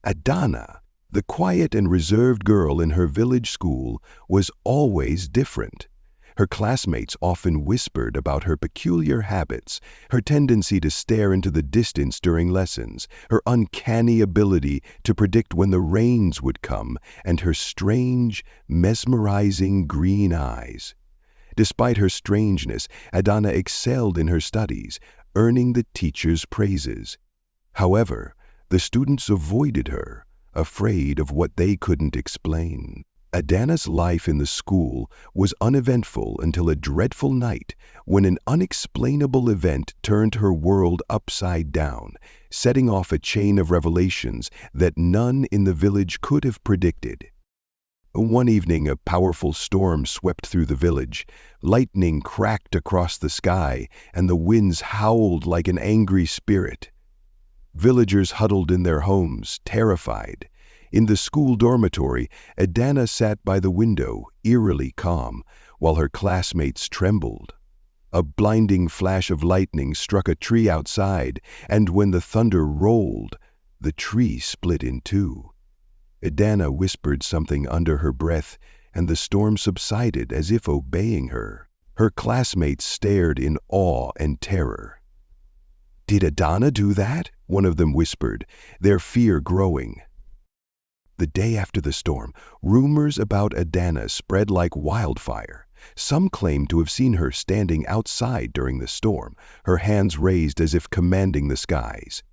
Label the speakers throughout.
Speaker 1: Adana, the quiet and reserved girl in her village school, was always different. Her classmates often whispered about her peculiar habits, her tendency to stare into the distance during lessons, her uncanny ability to predict when the rains would come, and her strange, mesmerizing green eyes. Despite her strangeness, Adana excelled in her studies, earning the teacher's praises. However, the students avoided her, afraid of what they couldn't explain. Adana's life in the school was uneventful until a dreadful night when an unexplainable event turned her world upside down, setting off a chain of revelations that none in the village could have predicted. One evening, a powerful storm swept through the village. Lightning cracked across the sky, and the winds howled like an angry spirit. Villagers huddled in their homes, terrified. In the school dormitory, Adana sat by the window, eerily calm, while her classmates trembled. A blinding flash of lightning struck a tree outside, and when the thunder rolled, the tree split in two. Adana whispered something under her breath, and the storm subsided as if obeying her. Her classmates stared in awe and terror. "Did Adana do that?" one of them whispered, their fear growing. The day after the storm, rumors about Adana spread like wildfire. Some claimed to have seen her standing outside during the storm, her hands raised as if commanding the skies.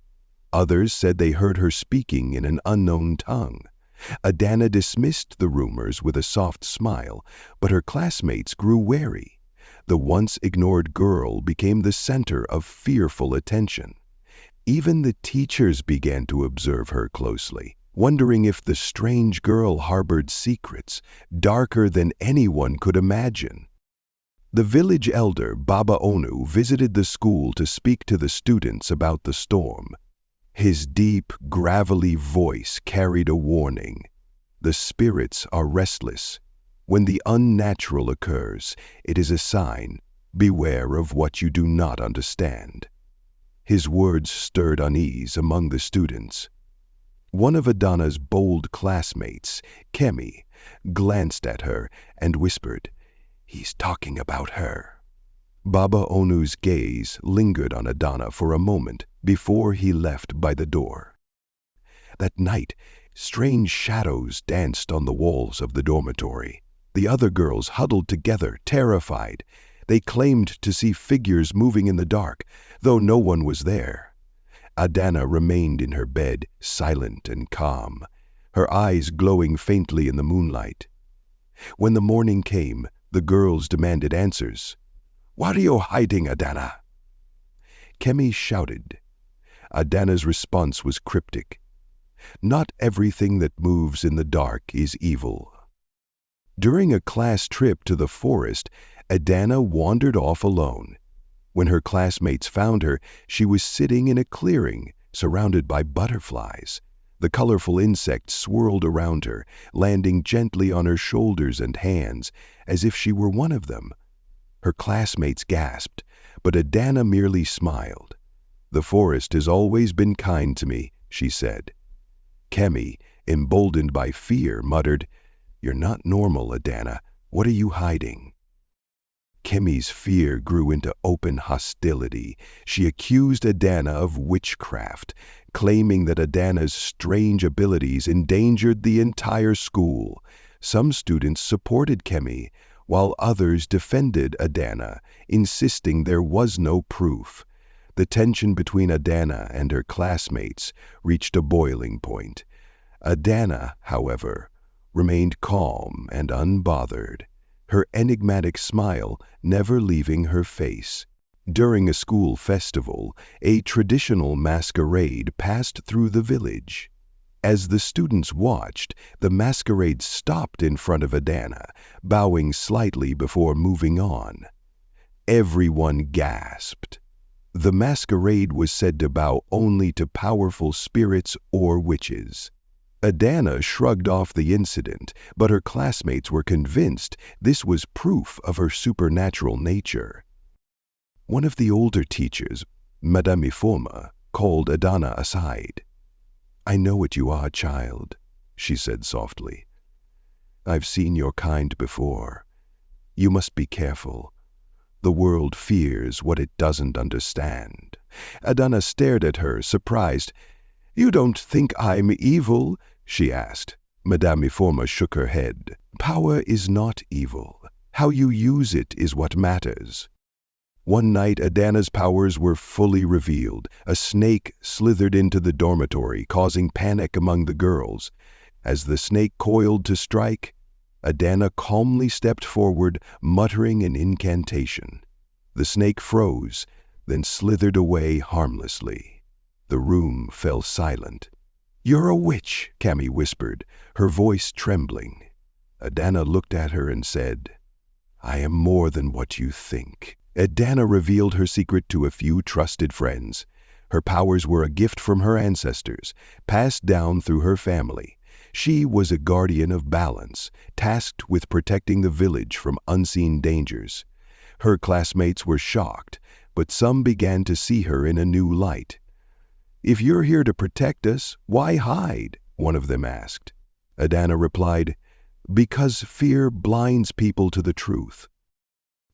Speaker 1: Others said they heard her speaking in an unknown tongue. Adana dismissed the rumors with a soft smile, but her classmates grew wary. The once ignored girl became the center of fearful attention. Even the teachers began to observe her closely, wondering if the strange girl harbored secrets darker than anyone could imagine. The village elder, Baba Onu, visited the school to speak to the students about the storm. His deep, gravelly voice carried a warning. The spirits are restless. When the unnatural occurs, it is a sign. Beware of what you do not understand. His words stirred unease among the students. One of Adana's bold classmates, Kemi, glanced at her and whispered, "He's talking about her." Baba Onu's gaze lingered on Adana for a moment before he left by the door. That night, strange shadows danced on the walls of the dormitory. The other girls huddled together, terrified. They claimed to see figures moving in the dark, though no one was there. Adana remained in her bed, silent and calm, her eyes glowing faintly in the moonlight. When the morning came, the girls demanded answers. "What are you hiding, Adana?" Kemi shouted. Adana's response was cryptic. "Not everything that moves in the dark is evil." During a class trip to the forest, Adana wandered off alone. When her classmates found her, she was sitting in a clearing, surrounded by butterflies. The colorful insects swirled around her, landing gently on her shoulders and hands, as if she were one of them. Her classmates gasped, but Adana merely smiled. "The forest has always been kind to me," she said. Kemi, emboldened by fear, muttered, "You're not normal, Adana. What are you hiding?" Kemi's fear grew into open hostility. She accused Adana of witchcraft, claiming that Adana's strange abilities endangered the entire school. Some students supported Kemi, while others defended Adana, insisting there was no proof. The tension between Adana and her classmates reached a boiling point. Adana, however, remained calm and unbothered, her enigmatic smile never leaving her face. During a school festival, a traditional masquerade passed through the village. As the students watched, the masquerade stopped in front of Adana, bowing slightly before moving on. Everyone gasped. The masquerade was said to bow only to powerful spirits or witches. Adana shrugged off the incident, but her classmates were convinced this was proof of her supernatural nature. One of the older teachers, Madame Ifoma, called Adana aside. "I know what you are, child," she said softly. "I've seen your kind before. You must be careful. The world fears what it doesn't understand." Adana stared at her, surprised. "You don't think I'm evil?" she asked. Madame Ifoma shook her head. "Power is not evil. How you use it is what matters." One night, Adana's powers were fully revealed. A snake slithered into the dormitory, causing panic among the girls. As the snake coiled to strike, Adana calmly stepped forward, muttering an incantation. The snake froze, then slithered away harmlessly. The room fell silent. "You're a witch," Cami whispered, her voice trembling. Adana looked at her and said, "I am more than what you think." Adana revealed her secret to a few trusted friends. Her powers were a gift from her ancestors, passed down through her family. She was a guardian of balance, tasked with protecting the village from unseen dangers. Her classmates were shocked, but some began to see her in a new light. "If you're here to protect us, why hide?" one of them asked. Adana replied, "Because fear blinds people to the truth."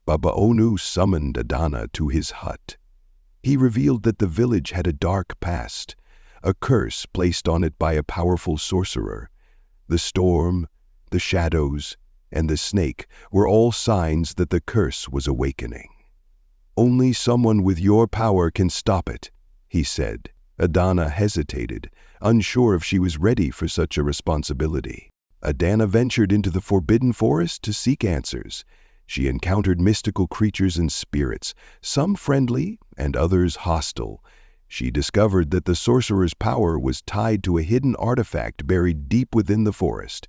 Speaker 1: Baba Onu summoned Adana to his hut. He revealed that the village had a dark past, a curse placed on it by a powerful sorcerer. The storm, the shadows, and the snake were all signs that the curse was awakening. "Only someone with your power can stop it," he said. Adana hesitated, unsure if she was ready for such a responsibility. Adana ventured into the forbidden forest to seek answers. She encountered mystical creatures and spirits, some friendly and others hostile. She discovered that the sorcerer's power was tied to a hidden artifact buried deep within the forest.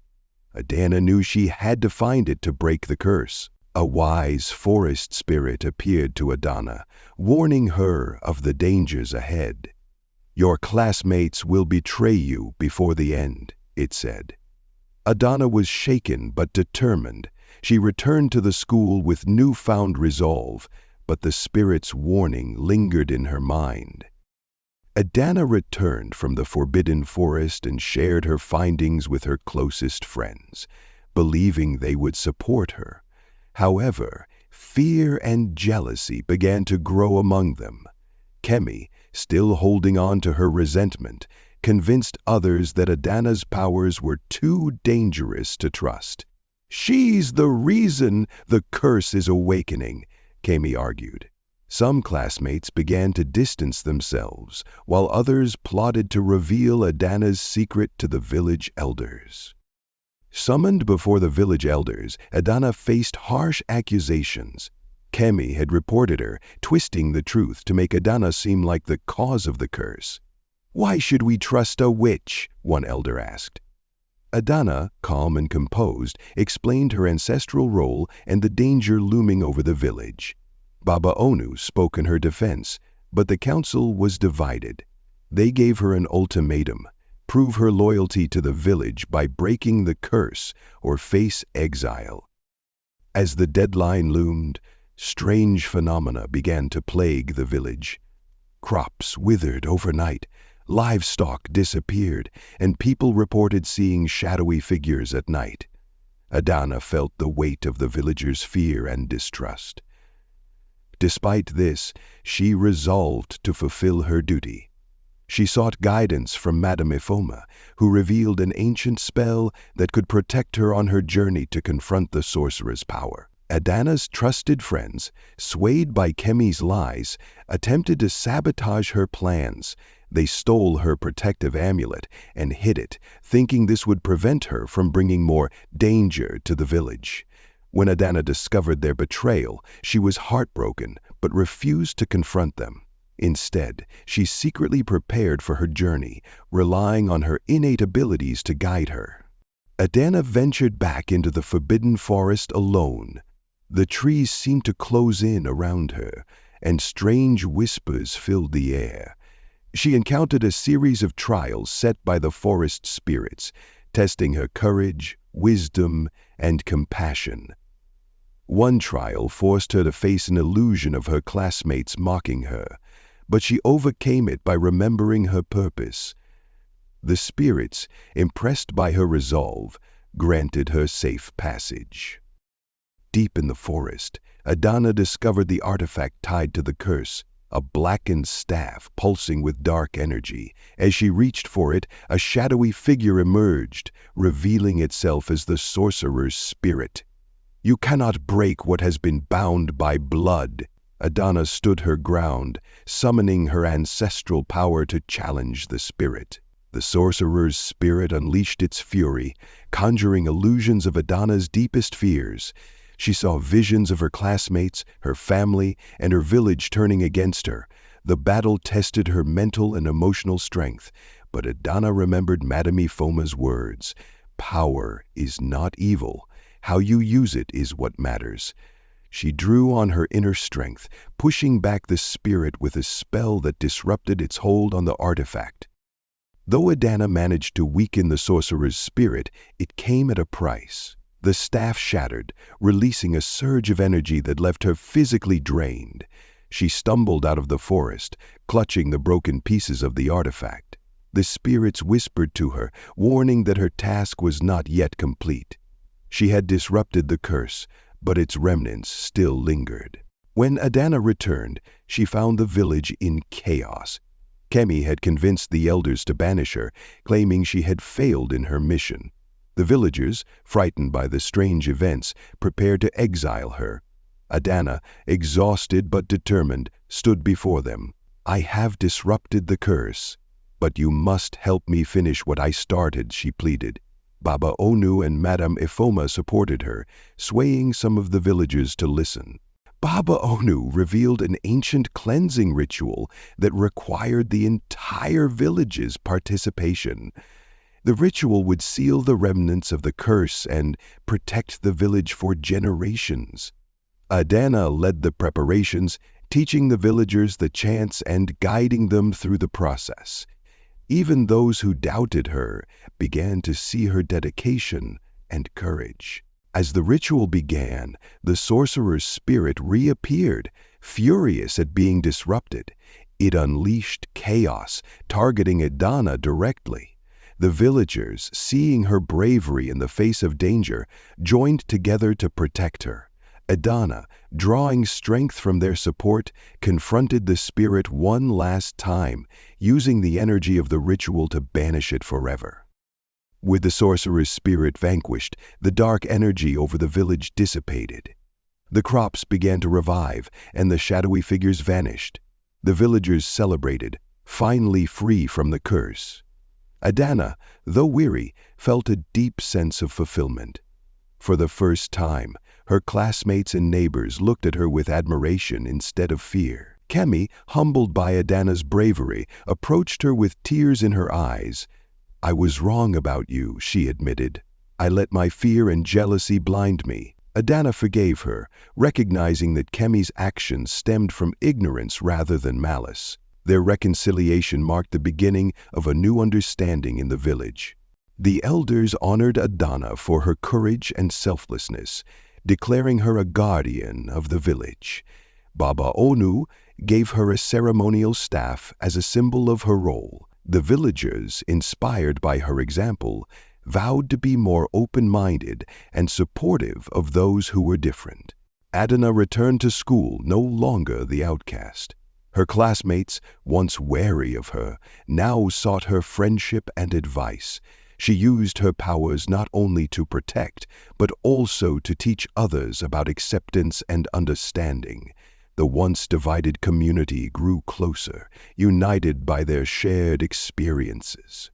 Speaker 1: Adana knew she had to find it to break the curse. A wise forest spirit appeared to Adana, warning her of the dangers ahead. "Your classmates will betray you before the end," it said. Adana was shaken but determined. She returned to the school with newfound resolve, but the spirit's warning lingered in her mind. Adana returned from the forbidden forest and shared her findings with her closest friends, believing they would support her. However, fear and jealousy began to grow among them. Kemi, still holding on to her resentment, convinced others that Adana's powers were too dangerous to trust. "She's the reason the curse is awakening," Kemi argued. Some classmates began to distance themselves, while others plotted to reveal Adana's secret to the village elders. Summoned before the village elders, Adana faced harsh accusations. Kemi had reported her, twisting the truth to make Adana seem like the cause of the curse. "Why should we trust a witch?" one elder asked. Adana, calm and composed, explained her ancestral role and the danger looming over the village. Baba Onu spoke in her defense, but the council was divided. They gave her an ultimatum: prove her loyalty to the village by breaking the curse or face exile. As the deadline loomed, strange phenomena began to plague the village. Crops withered overnight, livestock disappeared, and people reported seeing shadowy figures at night. Adana felt the weight of the villagers' fear and distrust. Despite this, she resolved to fulfill her duty. She sought guidance from Madame Ifoma, who revealed an ancient spell that could protect her on her journey to confront the sorcerer's power. Adana's trusted friends, swayed by Kemi's lies, attempted to sabotage her plans. They stole her protective amulet and hid it, thinking this would prevent her from bringing more danger to the village. When Adana discovered their betrayal, she was heartbroken but refused to confront them. Instead, she secretly prepared for her journey, relying on her innate abilities to guide her. Adana ventured back into the forbidden forest alone. The trees seemed to close in around her, and strange whispers filled the air. She encountered a series of trials set by the forest spirits, testing her courage, wisdom, and compassion. One trial forced her to face an illusion of her classmates mocking her, but she overcame it by remembering her purpose. The spirits, impressed by her resolve, granted her safe passage. Deep in the forest, Adana discovered the artifact tied to the curse, a blackened staff pulsing with dark energy. As she reached for it, a shadowy figure emerged, revealing itself as the sorcerer's spirit. "You cannot break what has been bound by blood." Adana stood her ground, summoning her ancestral power to challenge the spirit. The sorcerer's spirit unleashed its fury, conjuring illusions of Adana's deepest fears. She saw visions of her classmates, her family, and her village turning against her. The battle tested her mental and emotional strength, but Adana remembered Madame Ifoma's words, "Power is not evil. How you use it is what matters." She drew on her inner strength, pushing back the spirit with a spell that disrupted its hold on the artifact. Though Adana managed to weaken the sorcerer's spirit, it came at a price. The staff shattered, releasing a surge of energy that left her physically drained. She stumbled out of the forest, clutching the broken pieces of the artifact. The spirits whispered to her, warning that her task was not yet complete. She had disrupted the curse, but its remnants still lingered. When Adana returned, she found the village in chaos. Kemi had convinced the elders to banish her, claiming she had failed in her mission. The villagers, frightened by the strange events, prepared to exile her. Adana, exhausted but determined, stood before them. "I have disrupted the curse, but you must help me finish what I started," she pleaded. Baba Onu and Madame Ifoma supported her, swaying some of the villagers to listen. Baba Onu revealed an ancient cleansing ritual that required the entire village's participation. The ritual would seal the remnants of the curse and protect the village for generations. Adana led the preparations, teaching the villagers the chants and guiding them through the process. Even those who doubted her began to see her dedication and courage. As the ritual began, the sorcerer's spirit reappeared, furious at being disrupted. It unleashed chaos, targeting Adana directly. The villagers, seeing her bravery in the face of danger, joined together to protect her. Adana, drawing strength from their support, confronted the spirit one last time, using the energy of the ritual to banish it forever. With the sorcerer's spirit vanquished, the dark energy over the village dissipated. The crops began to revive, and the shadowy figures vanished. The villagers celebrated, finally free from the curse. Adana, though weary, felt a deep sense of fulfillment. For the first time, her classmates and neighbors looked at her with admiration instead of fear. Kemi, humbled by Adana's bravery, approached her with tears in her eyes. "I was wrong about you," she admitted. "I let my fear and jealousy blind me." Adana forgave her, recognizing that Kemi's actions stemmed from ignorance rather than malice. Their reconciliation marked the beginning of a new understanding in the village. The elders honored Adana for her courage and selflessness, declaring her a guardian of the village. Baba Onu gave her a ceremonial staff as a symbol of her role. The villagers, inspired by her example, vowed to be more open-minded and supportive of those who were different. Adana returned to school no longer the outcast. Her classmates, once wary of her, now sought her friendship and advice. She used her powers not only to protect, but also to teach others about acceptance and understanding. The once divided community grew closer, united by their shared experiences.